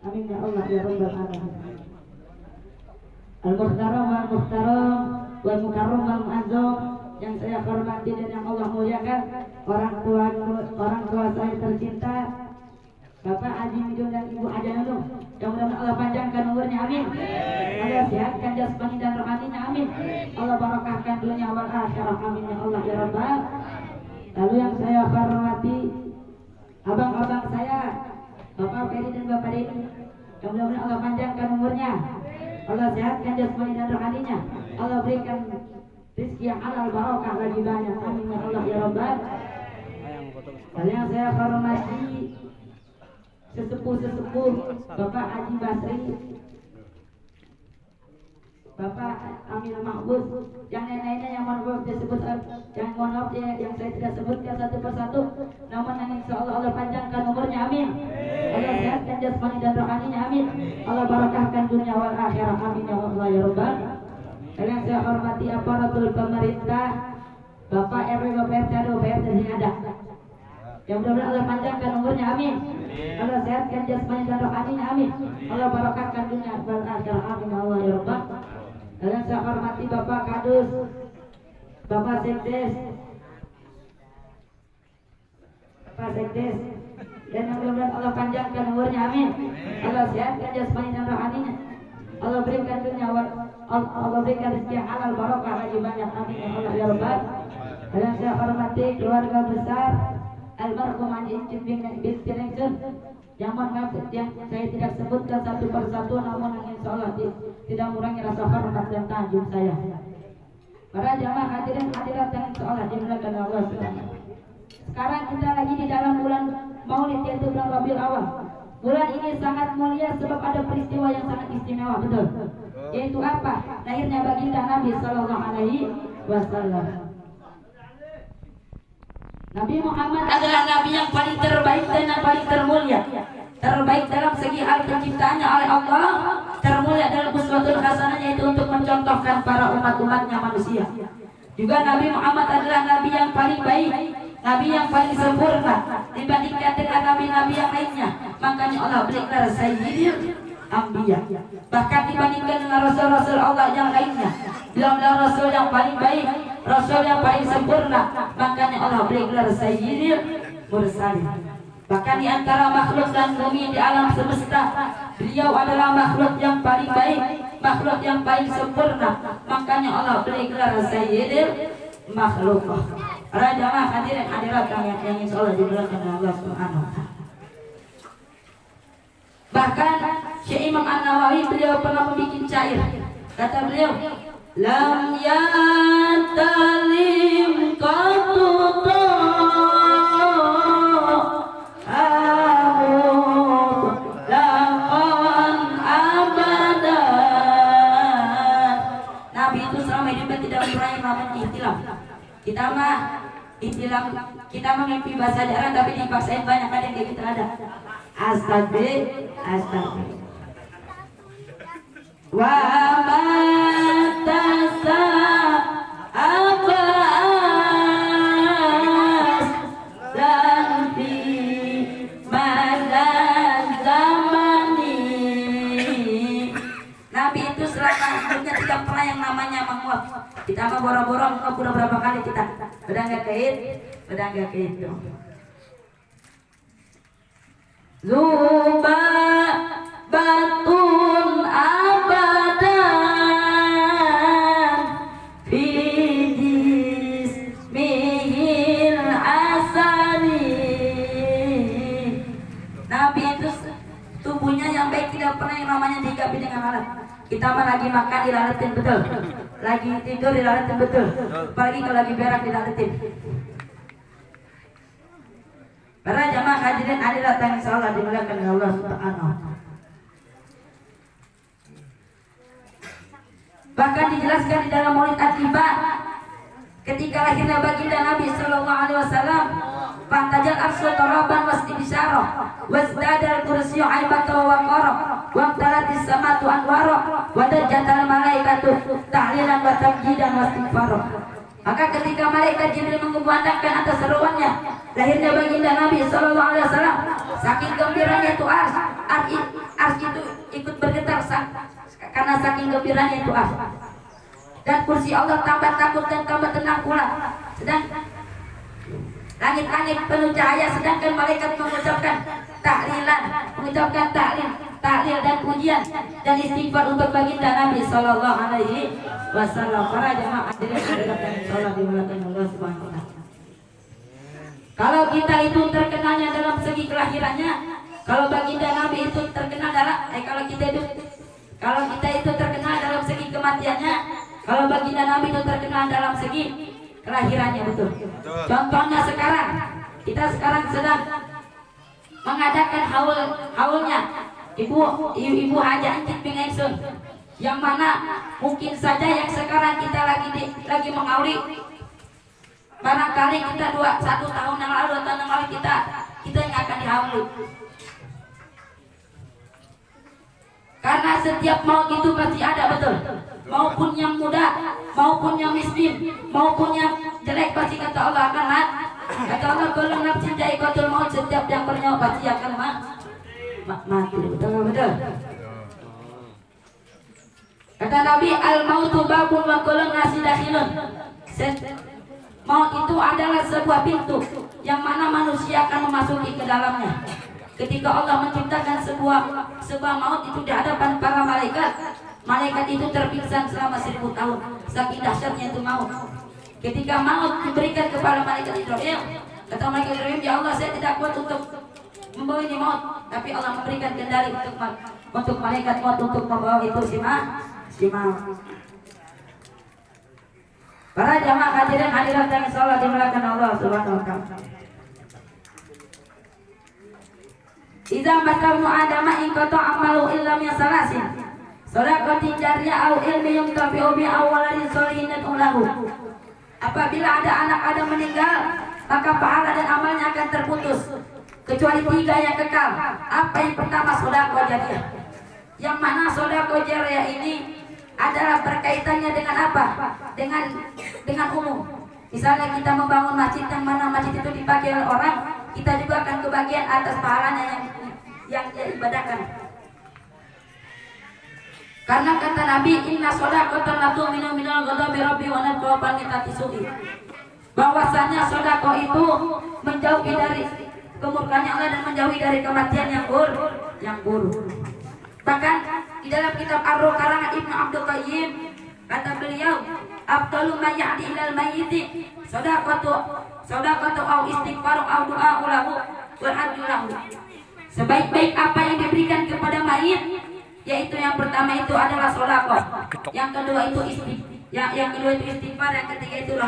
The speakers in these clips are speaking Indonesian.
Amin ya Allah ya Rabbal alamin. Al-Muhtaram wal-Muhtaram wal-Mukarram wal-Mu'azzam, yang saya hormati dan yang Allah muliakan, orang tua saya tercinta Bapak Haji Midun dan Ibu Haja Nunung, yang mudah-mudahan Allah panjangkan umurnya, amin. Allah sehatkan jasmani dan rohaninya, amin. Allah barakahkan dunia wal akhirah, amin ya Allah ya Rabbal. Lalu yang saya hormati abang-abang saya, Bapak Ferry dan Bapak Denny, yang mudah-mudahan Allah panjangkan umurnya, Allah sehatkan jasmani dan rohaninya, Allah berikan rezeki yang halal barokah lagi banyak, amin ya Allah ya Rabbal. Lalu yang saya hormati sesepuh Bapak Haji Basri, Bapak Amir Mahfuz, yang lain-lainnya yang mohon maaf disebut, yang mohon maaf yang saya tidak sebutkan satu persatu, namun yang insya Allah Allah panjangkan umurnya, amin. Allah sehatkan jasmani dan rohaninya, amin. Allah barakahkan dunia wal akhirah, amin ya Allah ya Rabbal. Dan yang saya hormati aparatur pemerintah, Bapak RW, Bapak RT, Bapak RT yang ada, yang mudah-mudahan Allah panjangkan umurnya, amin. Allah sehatkan jasmani dan rohaninya, amin. Allah barakahkan dunia wal akhirah, amin ya Allah ya Rabbal. Dan yang saya hormati Bapak Kadus, Bapak Sekdes, dan yang mudah-mudahan Allah panjangkan umurnya, amin. Allah sehatkan jasmani dan rohaninya, Allah berikan dunia Allah berikan rezeki yang halal barokah lagi banyak, amin ya Allah ya Rabbal. Dan yang saya hormati keluarga besar almarhum Haji Encik binti Nengsun, yang mohon maaf yang saya tidak sebutkan satu persatu, namun yang insya Allah tidak mengurangi rasa hormat dan tanjung saya. Para jamaah hadirin hadirat yang insya Allah dimuliakan Allah SWT. Sekarang kita lagi di dalam bulan Maulid, yaitu bulan Rabiul Awal. Bulan ini sangat mulia sebab ada peristiwa yang sangat istimewa, betul? Yaitu apa? Lahirnya baginda Nabi Sallallahu Alaihi Wasallam. Nabi Muhammad adalah Nabi yang paling terbaik dan yang paling termulia. Terbaik dalam segi hal penciptaannya oleh Allah, termulia dalam uswatul hasanah, yaitu untuk mencontohkan para umat-umatnya manusia. Juga Nabi Muhammad adalah Nabi yang paling baik, Nabi yang paling sempurna dibandingkan dengan Nabi-Nabi yang lainnya. Makanya Allah berikrar Sayyidil Anbiya. Bahkan dibandingkan dengan Rasul-Rasul Allah yang lainnya, beliau adalah Rasul yang paling baik, Rasul yang paling sempurna. Makanya Allah berikrar Sayyidil Mursalin. Bahkan di antara makhluk dan bumi di alam semesta, beliau adalah makhluk yang paling baik, makhluk yang paling sempurna. Makanya Allah berikrar Sayyidil makhluk. Para jamaah hadirin hadirat yang insya Allah dimuliakan Allah Subhanahu wa ta'ala. Bahkan Syekh Imam An-Nawawi beliau pernah membuat syair. Kata beliau, lam yantalim qatuta kita mengimpi bahasa daerah tapi dipaksain banyak, ada yang kayak gitu ada. Astagfirullah. Wa matasa abbas dan fi mazan zamani. Nabi itu selama hidupnya tidak pernah yang namanya menguap. Kita mah boro-boro udah berapa kali kita udah nggak itu. Zuba batun abadan fijis mihil asani. Nabi itu tubuhnya yang baik, tidak pernah yang namanya digapi dengan alat. Kita mah lagi makan dilaletin, betul. Lagi tidur dilaletin, betul. Apalagi kalau lagi berak dilaletin. Para jamaah hadirin hadirat yang insya Allah dimuliakan oleh Allah Subhanahu wa ta'ala. Bahkan dijelaskan di dalam Maulid At-Tiba, ketika lahirnya baginda Nabi sallallahu alaihi wasallam, fantajal arsy taraban wasdisyarah wasdadal kursiyyu aibatan wa waqara wa talatis samatu anwara wa dajjatal malaikatu tahlilan wa tamjidan wa istighfara. Maka ketika malaikat Jibril mengumandangkan atas seruannya lahirnya baginda Nabi sallallahu alaihi wasallam, saking gembiranya itu ars karena saking gembiranya doa. Dan kursi Allah tambah takut dan tambah tenang pula. Sedang langit-langit penuh cahaya, sedangkan malaikat mengucapkan tahlilan, mengucapkan tahlil dan pujian dan istighfar untuk baginda Nabi Sallallahu Alaihi Wasallam. Para jemaah hadirin yang sholat dimuliakan Allah Subhanahu Wa Taala. Kalau kita itu terkenalnya dalam segi kelahirannya, kalau baginda Nabi itu terkenal kalau kita itu terkenal dalam segi kematiannya, kalau baginda Nabi itu terkenal dalam segi kelahirannya, betul. Contohnya sekarang, kita sekarang sedang mengadakan haulnya Ibu Haja Encik Pingaisun, yang mana mungkin saja yang sekarang kita lagi mengauli, barangkali kita 1 tahun yang lalu atau 2 tahun yang lalu kita yang akan dihauli. Karena setiap maut itu pasti ada, betul. Maupun yang muda, maupun yang miskin, maupun yang jelek, pasti kata Allah akan mati. Kata Allah, kalau nafsin dha'iqatul maut, setiap yang bernyawa pasti akan mati. Betul. Kata Nabi, al mautu babun wa kullu nasi dakhilun. Maut itu adalah sebuah pintu yang mana manusia akan memasuki ke dalamnya. Ketika Allah menciptakan sebuah maut itu di hadapan para malaikat itu terpingsan selama 1000 tahun. Saking dahsyatnya itu maut. Ketika maut diberikan kepada malaikat Israel, kata malaikat Israel, ya Allah, saya tidak kuat untuk membawa ini maut, tapi Allah memberikan kendali untuk malaikat maut untuk membawa itu si maut. Para jamaah hadirin hadirat yang sholat dimuliakan Allah Subhanahu Wa Taala. Idza matabnu adama in qata amalu illa min salasin. Shadaqatin jariyah au ilmi yuntafi'u bi awwalin sholihin lahu. Apabila ada anak Adam meninggal, maka pahala dan amalnya akan terputus kecuali 3 yang kekal. Apa yang pertama? Shadaqah jariyah. Yang mana shadaqah jariyah ini adalah berkaitannya dengan apa? Dengan umum. Misalnya kita membangun masjid yang mana masjid itu dipakai oleh orang, kita juga akan kebagian atas pahalanya yang dia ibadahkan. Karena kata Nabi, inna shadaqatan la tu'minu minal ghadabi rabbi wa nadqaban litatisu'i. Bahwasanya sedekah itu menjauhi dari kemurkaan Allah dan menjauhi dari kematian yang buruk. Bahkan di dalam kitab Ar-Ruh karangan Ibnu Abdul Qayyim, kata beliau, afdalu ma ya'di ilal mayyiti shadaqatu au istighfaru au du'a lahu wa hajju lahu. Sebaik-baik apa yang diberikan kepada mayit, yaitu yang pertama itu adalah sedekah, yang kedua itu istighfar, yang ketiga itu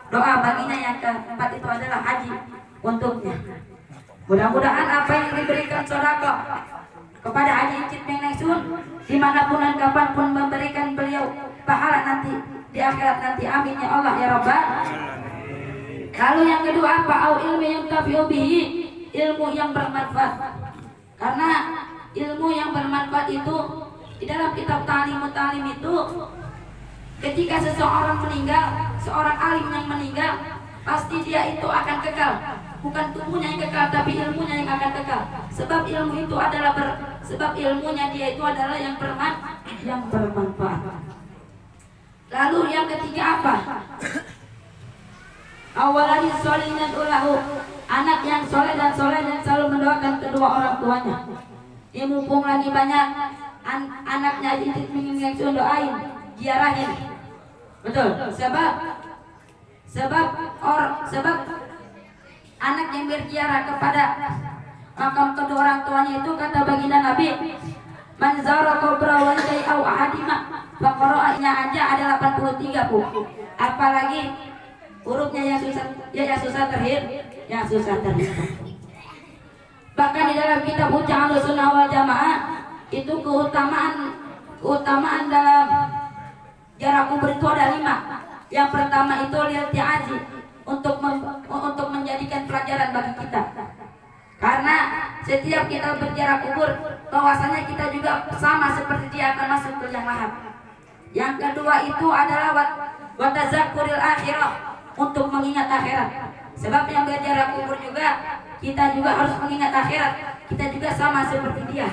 doa baginya, yang keempat itu adalah haji untuknya. Mudah-mudahan apa yang diberikan sedekah kepada Haji Encik Pingaisun dimanapun dan kapanpun memberikan beliau pahala nanti di akhirat nanti. Amin ya Allah ya Rabbal. Lalu yang kedua apa? Au ilmi yang tafi'u bihi, ilmu yang bermanfaat. Karena ilmu yang bermanfaat itu di dalam kitab Ta'lim itu, ketika seseorang meninggal, seorang alim yang meninggal, pasti dia itu akan kekal. Bukan tubuhnya yang kekal, tapi ilmunya yang akan kekal. Sebab ilmu itu adalah sebab ilmunya dia itu adalah yang bermanfaat. Lalu yang ketiga apa? Awalani sholihin ulahu, anak yang soleh dan selalu mendoakan kedua orang tuanya. Ini mumpung lagi banyak anaknya ingin doain, ziarahin. Betul. Sebab anak yang berziarah kepada makam kedua orang tuanya itu, kata baginda Nabi, man zara qabra walidayhi aw ahadima faqra'anya aja ada 83 Bu. Apalagi hurufnya yang susah terhitung. Bahkan di dalam kitab Ucahan Sunnah wal Jamaah itu keutamaan dalam ziarah kubur itu ada 5. Yang pertama itu lihat aji, untuk menjadikan pelajaran bagi kita. Karena setiap kita berziarah kubur, bahwasanya kita juga sama seperti dia akan masuk ke yang lahap. Yang kedua itu adalah wa tazakkuril akhirah, untuk mengingat akhirat. Sebab yang berziarah kubur juga, kita juga harus mengingat akhirat. Kita juga sama seperti dia.